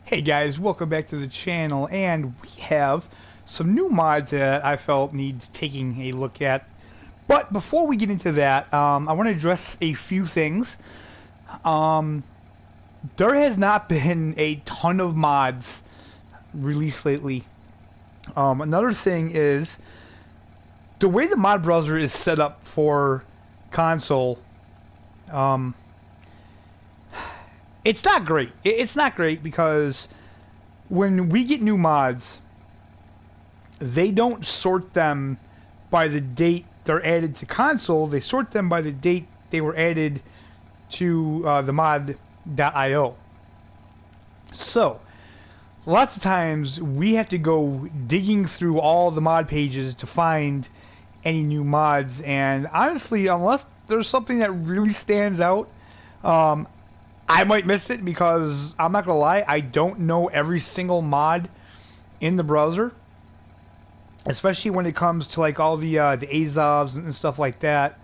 Hey guys, welcome back to the channel, and we have some new mods that I felt need taking a look at. But before we get into that, I want to address a few things. There has not been a ton of mods released lately. Another thing is the way the mod browser is set up for console. It's not great. It's not great because when we get new mods, they don't sort them by the date they're added to console. They sort them by the date they were added to the mod.io. So, lots of times we have to go digging through all the mod pages to find any new mods. And honestly, unless there's something that really stands out, I might miss it because I'm not gonna lie, I don't know every single mod in the browser, especially when it comes to like all the Azovs and stuff like that.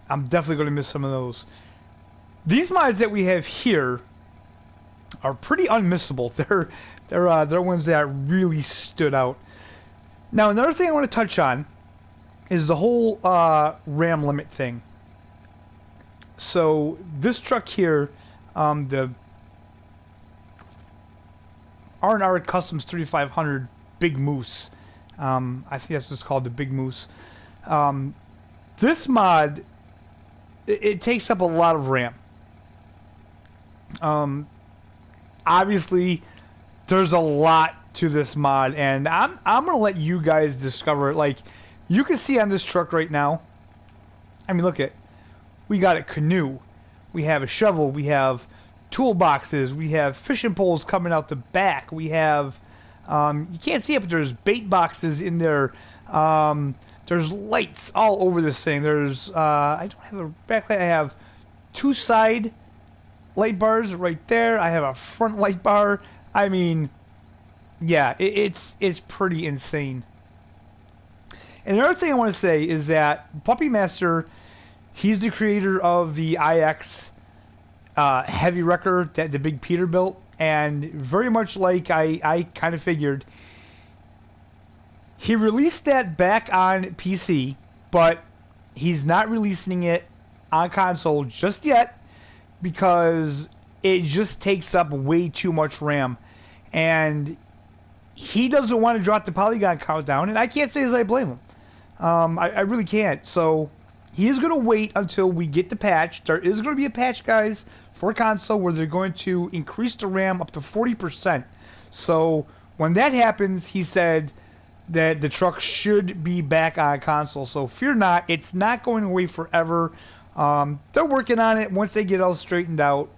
I'm definitely gonna miss some of those. These mods that we have here are pretty unmissable. They're ones that really stood out. Now, another thing I want to touch on is the whole RAM limit thing. So this truck here, the R&R Customs 3500 Big Moose. I think that's what's called, the Big Moose. This mod, it takes up a lot of RAM. Obviously, there's a lot to this mod, and I'm gonna let you guys discover it. Like, you can see on this truck right now. I mean, look at, we got a canoe. We have a shovel, we have toolboxes, we have fishing poles coming out the back, we have, you can't see it, but there's bait boxes in there, there's lights all over this thing, there's, I don't have a backlight, I have two side light bars right there, I have a front light bar. I mean, yeah, it's pretty insane. And another thing I want to say is that Puppy Master, he's the creator of the IX heavy wrecker that the Big Peter built, and very much like I kind of figured, he released that back on PC, but he's not releasing it on console just yet because it just takes up way too much RAM, and he doesn't want to drop the polygon count down, and I can't say as I blame him. I really can't. So he is going to wait until we get the patch. There is going to be a patch, guys, for console where they're going to increase the RAM up to 40%. So when that happens, he said that the truck should be back on console. So fear not, it's not going away forever. They're working on it. Once they get all straightened out,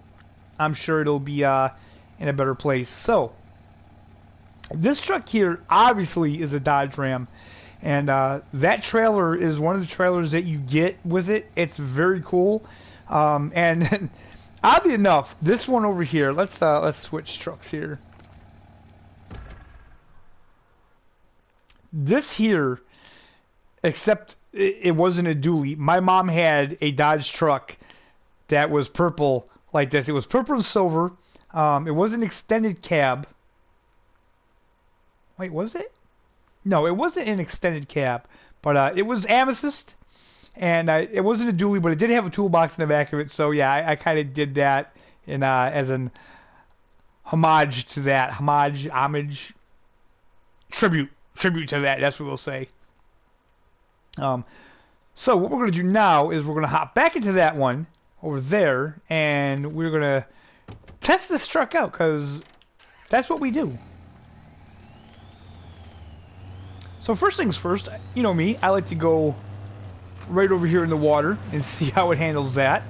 I'm sure it'll be in a better place. So this truck here obviously is a Dodge Ram. And that trailer is one of the trailers that you get with it. It's very cool. And oddly enough, this one over here, let's switch trucks here. This here, except it wasn't a dually. My mom had a Dodge truck that was purple like this. It was purple and silver. It was an extended cab. Wait, was it? No, it wasn't an extended cab, but it was amethyst, and it wasn't a dually, but it did have a toolbox in the back of it. So yeah, I kind of did that in as an homage to that, homage, tribute to that. That's what we'll say. So what we're gonna do now is we're gonna hop back into that one over there, and we're gonna test this truck out because that's what we do. So first things first, you know me, I like to go right over here in the water and see how it handles that.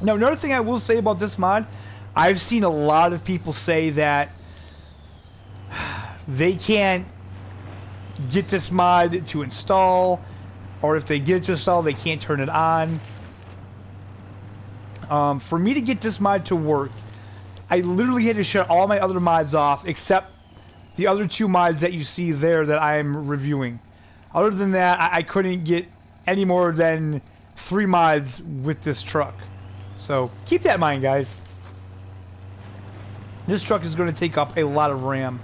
Now, another thing I will say about this mod, I've seen a lot of people say that they can't get this mod to install, or if they get it to install, they can't turn it on. For me to get this mod to work, I literally had to shut all my other mods off except the other two mods that you see there that I'm reviewing. Other than that, I couldn't get any more than 3 mods with this truck. So keep that in mind, guys. This truck is going to take up a lot of RAM.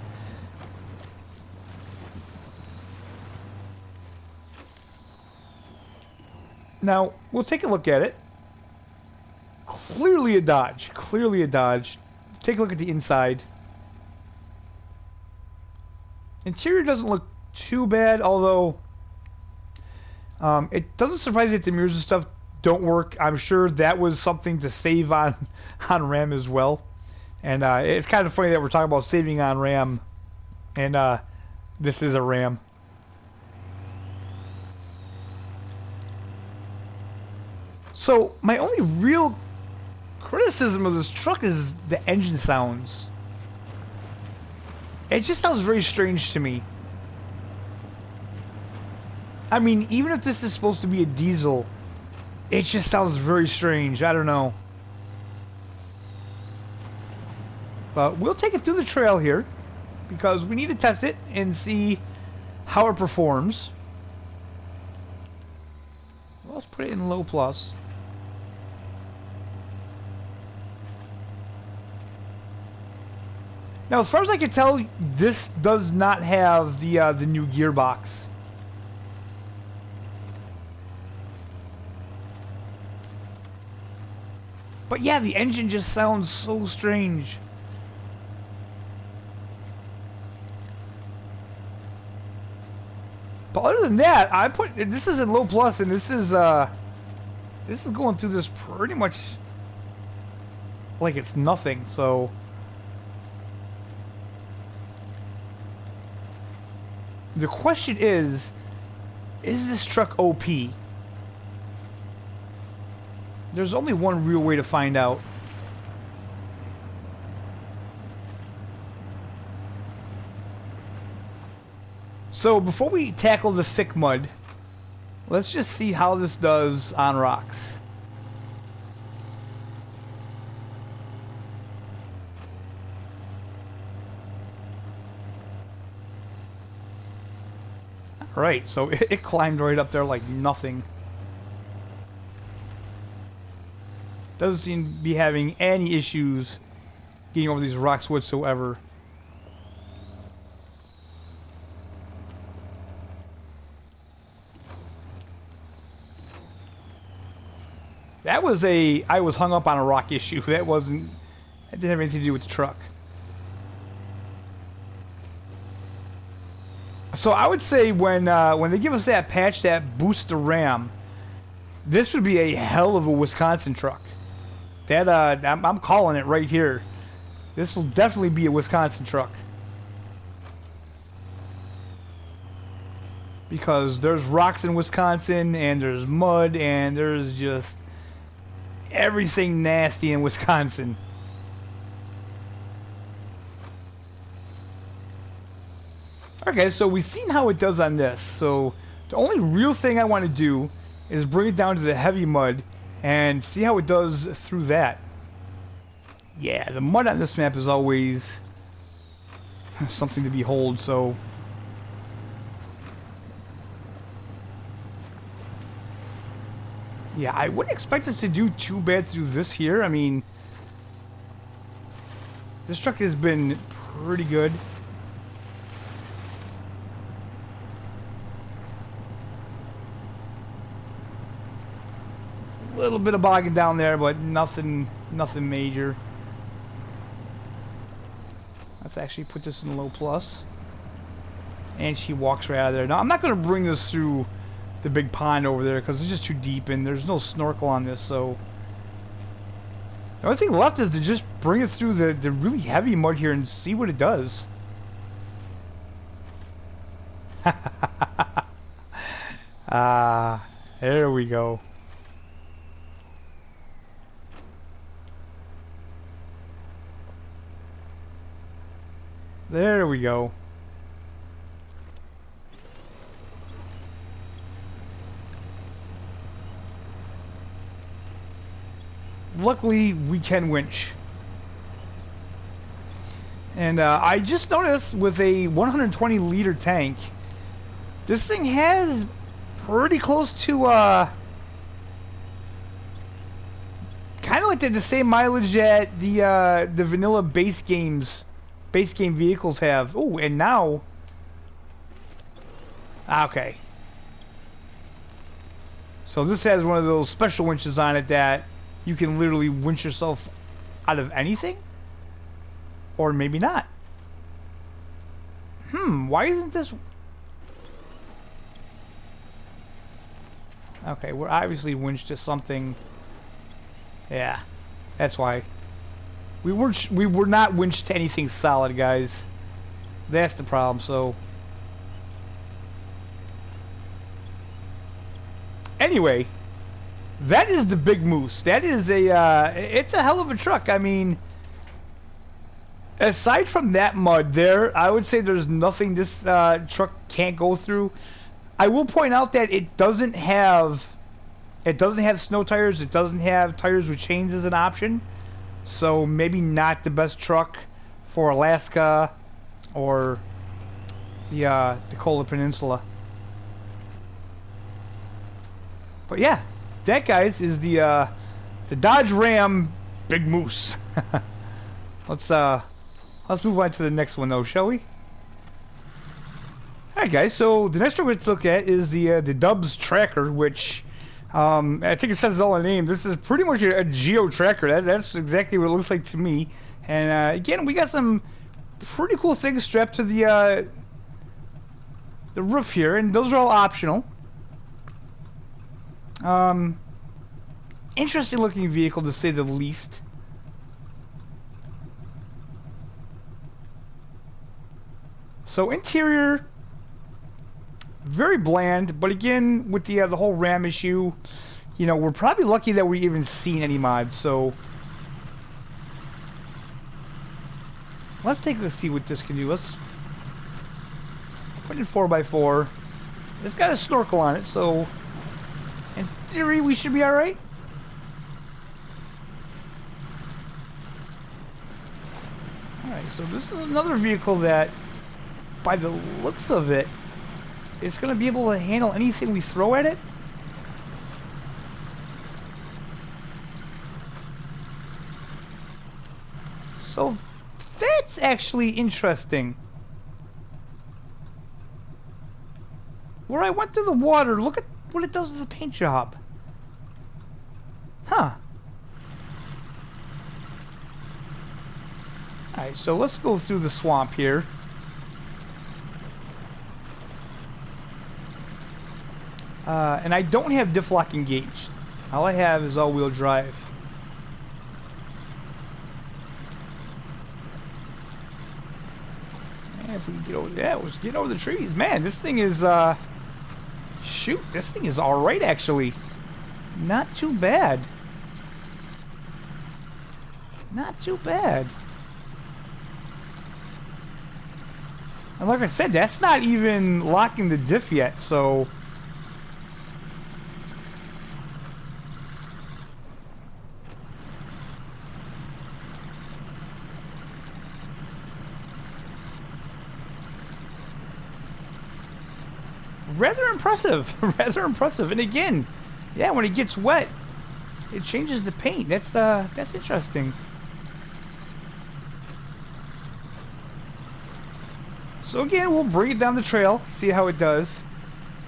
Now, we'll take a look at it. Clearly a Dodge. Clearly a Dodge. Take a look at the inside. Interior doesn't look too bad, although it doesn't surprise me that the mirrors and stuff don't work. I'm sure that was something to save on RAM as well. And it's kind of funny that we're talking about saving on RAM, and this is a RAM. So my only real criticism of this truck is the engine sounds. It just sounds very strange to me. I mean, even if this is supposed to be a diesel, it just sounds very strange. I don't know. But we'll take it through the trail here, because we need to test it and see how it performs. Well, let's put it in low plus. Now, as far as I can tell, this does not have the new gearbox. But yeah, the engine just sounds so strange. But other than that, I put this is in low plus, and this is going through this pretty much like it's nothing. So the question is this truck OP? There's only one real way to find out. So before we tackle the thick mud, let's just see how this does on rocks. Right, so it climbed right up there like nothing. Doesn't seem to be having any issues getting over these rocks whatsoever. That was I was hung up on a rock issue. That didn't have anything to do with the truck. So I would say when they give us that patch that boosts the RAM, this would be a hell of a Wisconsin truck. That I'm calling it right here. This will definitely be a Wisconsin truck. Because there's rocks in Wisconsin, and there's mud, and there's just everything nasty in Wisconsin. Okay, so we've seen how it does on this. So the only real thing I want to do is bring it down to the heavy mud and see how it does through that. Yeah, the mud on this map is always something to behold, so yeah, I wouldn't expect us to do too bad through this here. I mean, this truck has been pretty good. A little bit of bogging down there, but nothing major. Let's actually put this in low plus. And she walks right out of there. Now, I'm not going to bring this through the big pond over there because it's just too deep and there's no snorkel on this, so the only thing left is to just bring it through the really heavy mud here and see what it does. There we go. There we go. Luckily, we can winch. And I just noticed with a 120 liter tank, this thing has pretty close to kind of what? The same mileage that the vanilla base game vehicles have. Oh, and now. Okay. So this has one of those special winches on it that you can literally winch yourself out of anything, or maybe not. Why isn't this? Okay, we're obviously winched to something. Yeah, that's why. We were not winched to anything solid, guys. That's the problem. So anyway, that is the Big Moose. That is it's a hell of a truck. I mean, aside from that mud there, I would say there's nothing this truck can't go through. I will point out that it doesn't have snow tires. It doesn't have tires with chains as an option. So maybe not the best truck for Alaska or the Kola Peninsula. But yeah, that, guys, is the Dodge Ram Big Moose. Let's move on to the next one though, shall we? Alright, guys, so the next one we're going to look at is the Dubs Tracker, which I think it says all the name. This is pretty much a geo tracker. That's exactly what it looks like to me. And again, we got some pretty cool things strapped to the roof here, and those are all optional. Interesting looking vehicle, to say the least. So interior, very bland, but again, with the whole RAM issue, you know, we're probably lucky that we're even seeing any mods. So let's see what this can do. Let's put it 4x4. It's got a snorkel on it, so in theory we should be all right. All right, so this is another vehicle that, by the looks of it, it's going to be able to handle anything we throw at it. So that's actually interesting. Where I went through the water, look at what it does to the paint job. Huh. Alright, so let's go through the swamp here. And I don't have diff lock engaged. All I have is all-wheel drive. Man, if we can get over that, let's get over the trees. Man, this thing is, shoot, this thing is alright, actually. Not too bad. Not too bad. And like I said, that's not even locking the diff yet, so... rather impressive. Rather impressive. And again, yeah, when it gets wet, it changes the paint. That's interesting. So again, we'll bring it down the trail, see how it does.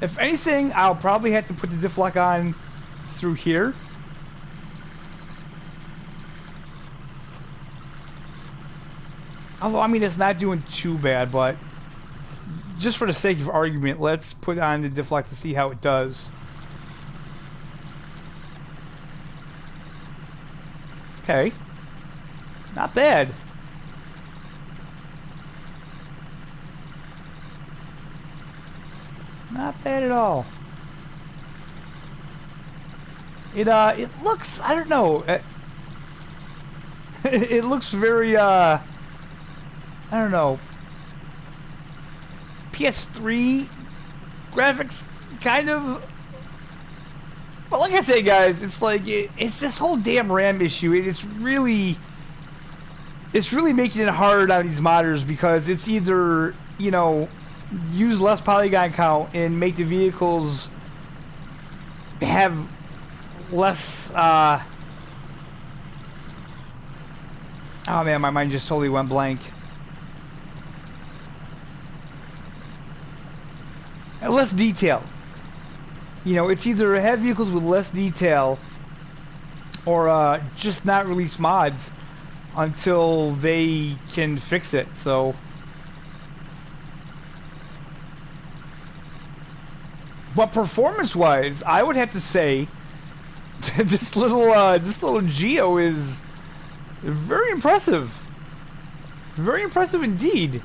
If anything, I'll probably have to put the diff lock on through here. Although, I mean, it's not doing too bad, but just for the sake of argument, let's put on the diff lock to see how it does. Okay. Not bad. Not bad at all. It looks, I don't know. It looks very, I don't know, PS3 graphics, kind of. But like I say, guys, it's like it's this whole damn RAM issue. It's really making it hard on these modders, because it's either, you know, use less polygon count and make the vehicles have less Oh man, my mind just totally went blank. Less detail. You know, it's either have vehicles with less detail or just not release mods until they can fix it. So, but performance-wise, I would have to say this little Geo is very impressive. Very impressive indeed.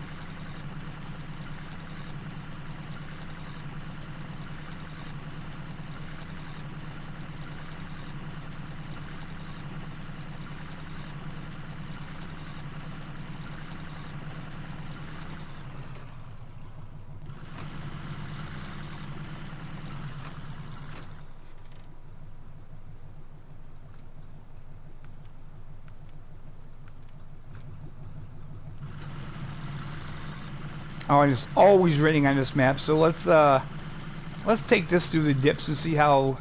Oh, and it's always raining on this map, so let's take this through the dips and see how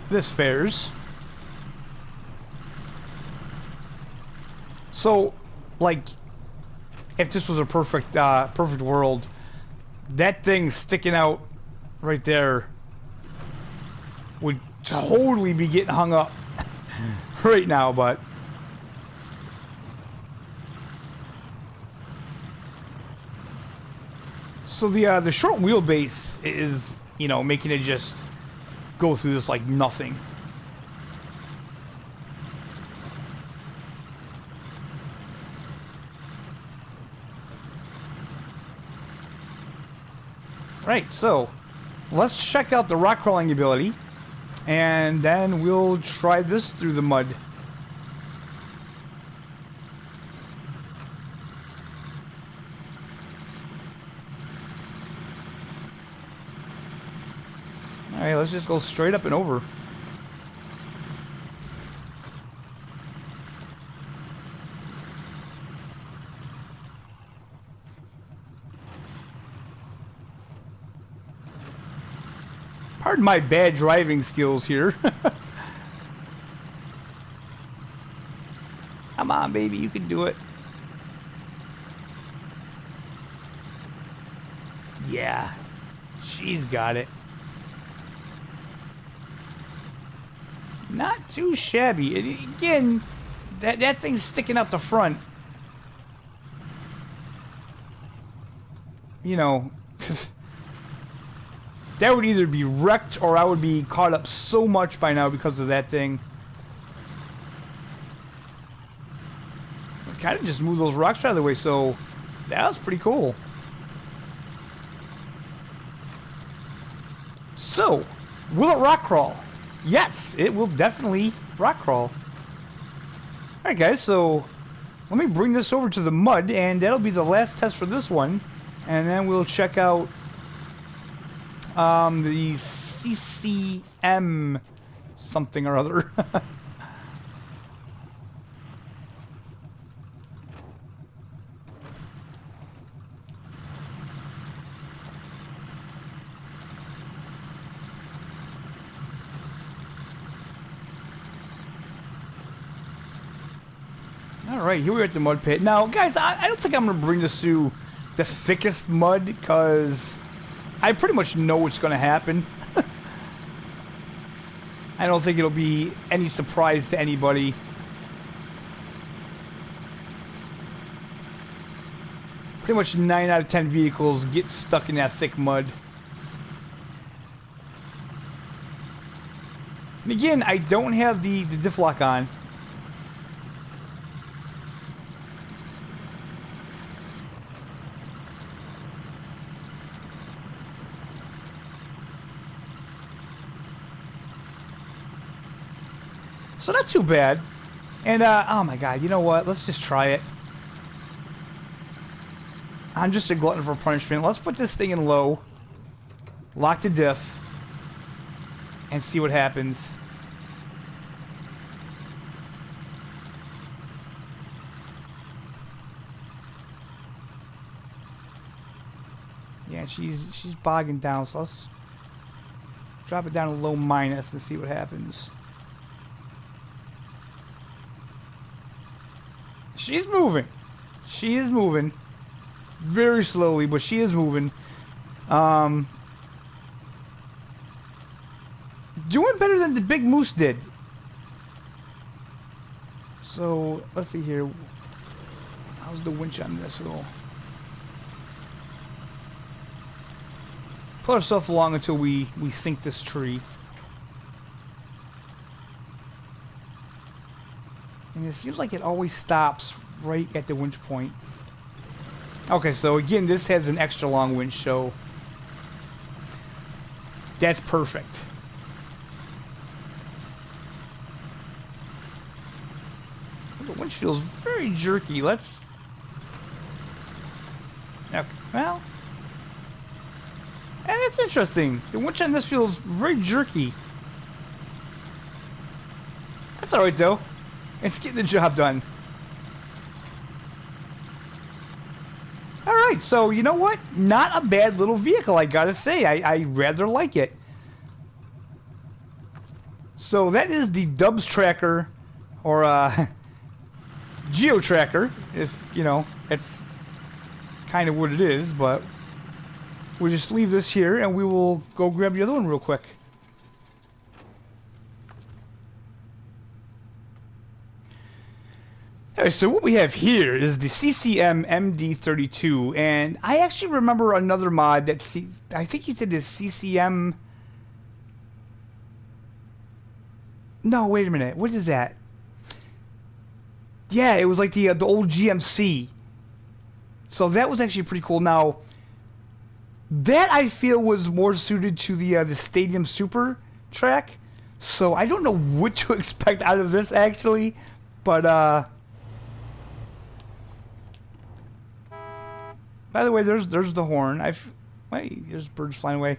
this fares. So, like, if this was a perfect world, that thing sticking out right there would totally be getting hung up right now, but so the short wheelbase is, you know, making it just go through this like nothing. Right, so let's check out the rock crawling ability, and then we'll try this through the mud. Alright, let's just go straight up and over. Pardon my bad driving skills here. Come on, baby, you can do it. Yeah, she's got it. Not too shabby. Again, that thing's sticking out the front. You know, that would either be wrecked or I would be caught up so much by now because of that thing. Kind of just move those rocks out of the way, so that was pretty cool. So, will it rock crawl? Yes, it will definitely rock crawl. Alright guys, so let me bring this over to the mud, and that'll be the last test for this one. And then we'll check out the CCM something or other. Alright, here we're at the mud pit. Now, guys, I don't think I'm going to bring this through the thickest mud, because I pretty much know what's going to happen. I don't think it'll be any surprise to anybody. Pretty much 9 out of 10 vehicles get stuck in that thick mud. And again, I don't have the diff lock on. So not too bad. And, oh my god, you know what? Let's just try it. I'm just a glutton for punishment. Let's put this thing in low. Lock the diff. And see what happens. Yeah, she's bogging down, so let's drop it down to low minus and see what happens. She's moving. She is moving. Very slowly, but she is moving. Doing better than the big moose did. So, let's see here. How's the winch on this? We'll put ourselves along until we sink this tree. And it seems like it always stops right at the winch point. Okay, so again, this has an extra long winch, so that's perfect. The winch feels very jerky. Let's... Okay, well... And that's interesting. The winch on this feels very jerky. That's alright, though. It's getting the job done. Alright, so you know what? Not a bad little vehicle, I gotta say. I rather like it. So that is the Dubs Tracker, or Geo Tracker, if, you know, that's kind of what it is, but we'll just leave this here and we will go grab the other one real quick. Alright, so what we have here is the CCM MD32, and I actually remember another mod that I think he said the CCM... No, wait a minute, what is that? Yeah, it was like the old GMC. So that was actually pretty cool. Now, that I feel was more suited to the Stadium Super track. So I don't know what to expect out of this actually, but by the way, there's the horn. Wait, there's birds flying away.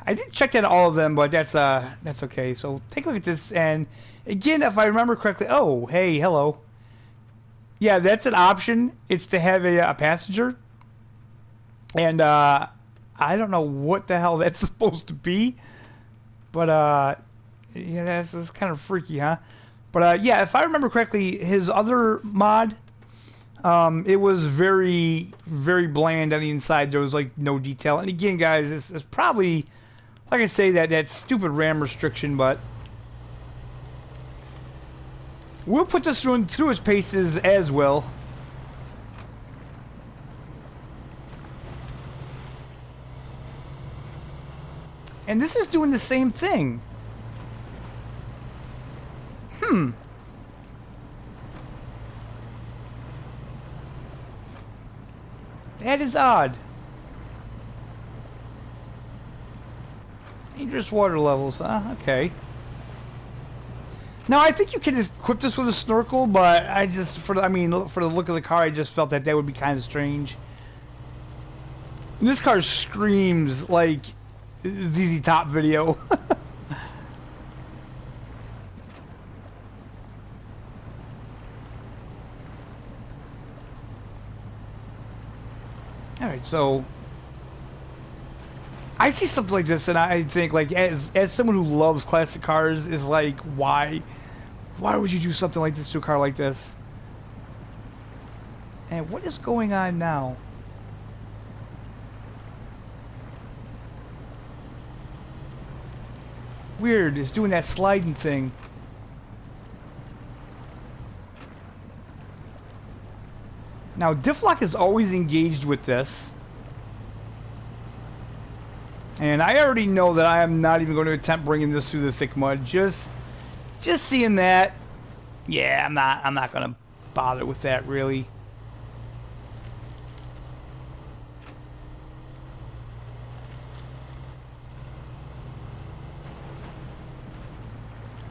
I didn't check that all of them, but that's okay. So take a look at this, and again, if I remember correctly, oh, hey, hello. Yeah, that's an option. It's to have a passenger, and I don't know what the hell that's supposed to be, but yeah, that's kind of freaky, huh? But yeah, if I remember correctly, his other mod, it was very, very bland on the inside. There was like no detail, and again, guys, it's probably, like I say, that stupid RAM restriction, but we'll put this through its paces as well. And this is doing the same thing. That is odd. Dangerous water levels, huh? Okay. Now, I think you can just equip this with a snorkel, but I just, for the look of the car, I just felt that would be kind of strange. And this car screams like ZZ Top video. Alright, so I see something like this and I think, like, as someone who loves classic cars, is like, why would you do something like this to a car like this? And what is going on now? Weird, it's doing that sliding thing. Now, Difflock is always engaged with this. And I already know that I am not even going to attempt bringing this through the thick mud. Just seeing that, yeah, I'm not going to bother with that, really.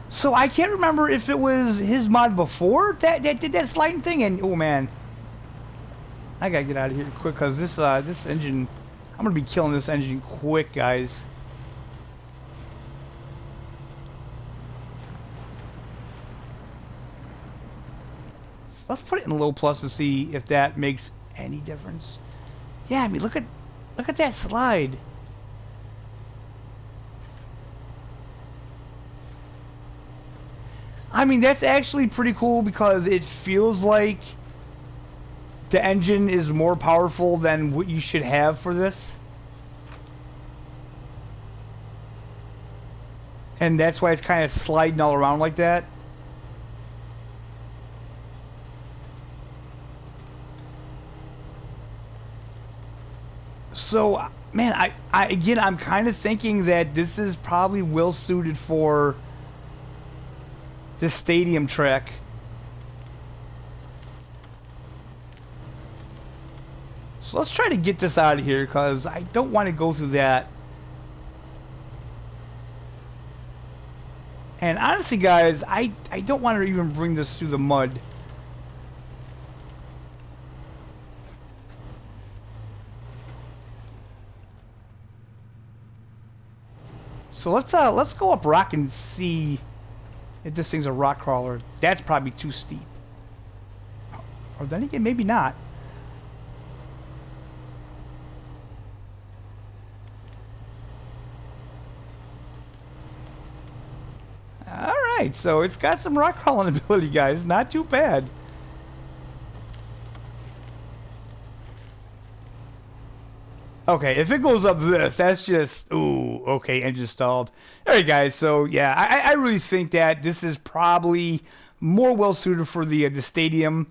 So I can't remember if it was his mod before that did that sliding thing, and oh man, I gotta get out of here quick because this engine, I'm gonna be killing this engine quick, guys. Let's put it in low plus to see if that makes any difference. Yeah, I mean, look at that slide. I mean, that's actually pretty cool because it feels like the engine is more powerful than what you should have for this. And that's why it's kind of sliding all around like that. So, man, again, I'm kind of thinking that this is probably well suited for the stadium track. So let's try to get this out of here, because I don't want to go through that. And honestly, guys, I don't want to even bring this through the mud. So let's go up rock and see if this thing's a rock crawler. That's probably too steep. Or then again, maybe not. Alright, so it's got some rock crawling ability, guys. Not too bad. Okay, if it goes up this, that's just... Ooh, okay, engine stalled. Alright, guys, so yeah, I really think that this is probably more well-suited for the stadium,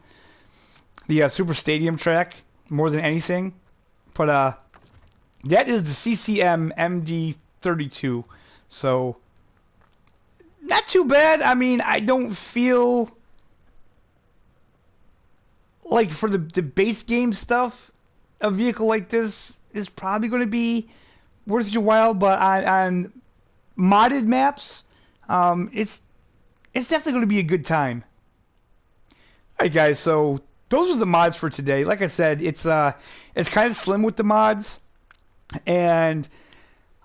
the Super Stadium track, more than anything. But that is the CCM MD32, so... Not too bad. I mean, I don't feel like for the base game stuff, a vehicle like this is probably going to be worth your while. But on modded maps, it's definitely going to be a good time. All right, guys. So those are the mods for today. Like I said, it's kind of slim with the mods, and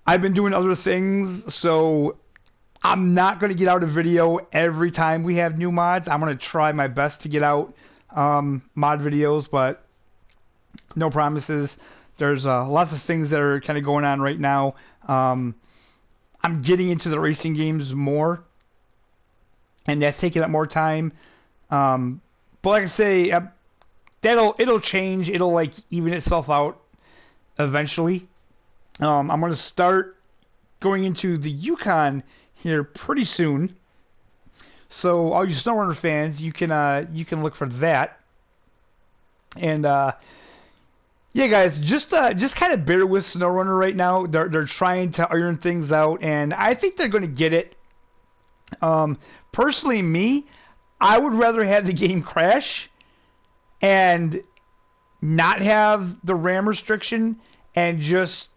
I've been doing other things, so I'm not going to get out a video every time we have new mods. I'm going to try my best to get out mod videos, but no promises. There's lots of things that are kind of going on right now. I'm getting into the racing games more, and that's taking up more time. But like I say, it'll change. It'll like even itself out eventually. I'm going to start going into the Yukon here pretty soon, so all you Snowrunner fans, you can look for that. And yeah, guys, just kind of bear with Snowrunner right now. They're trying to iron things out, and I think they're going to get it. Personally, me, I would rather have the game crash and not have the RAM restriction, and just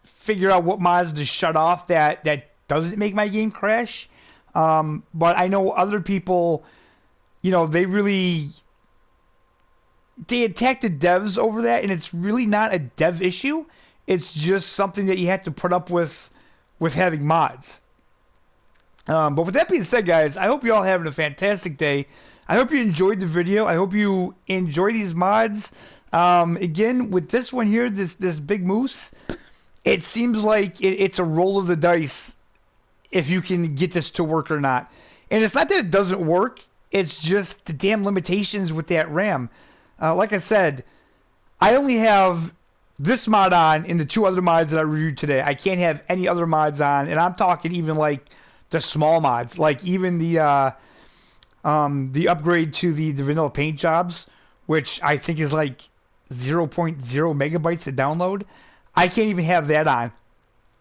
figure out what mods to shut off that doesn't make my game crash. But I know other people, they attack the devs over that, and it's really not a dev issue. It's just something that you have to put up with having mods. But with that being said, guys, I hope you're all having a fantastic day. I hope you enjoyed the video. I hope you enjoy these mods. Again, with this one here, this Big Moose, it seems like it's a roll of the dice if you can get this to work or not. And it's not that it doesn't work, it's just the damn limitations with that RAM. Like I said, I only have this mod on in the two other mods that I reviewed today. I can't have any other mods on, and I'm talking even like the small mods, like even the upgrade to the vanilla paint jobs, which I think is like 0.0 megabytes to download. I can't even have that on.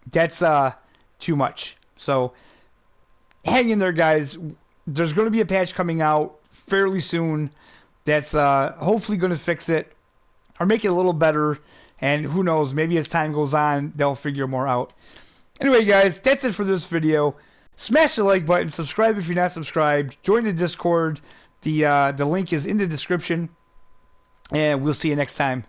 That's too much. So hang in there, guys. There's going to be a patch coming out fairly soon that's hopefully going to fix it or make it a little better. And who knows, maybe as time goes on, they'll figure more out. Anyway, guys, that's it for this video. Smash the like button, subscribe if you're not subscribed, join the Discord. The link is in the description, and we'll see you next time.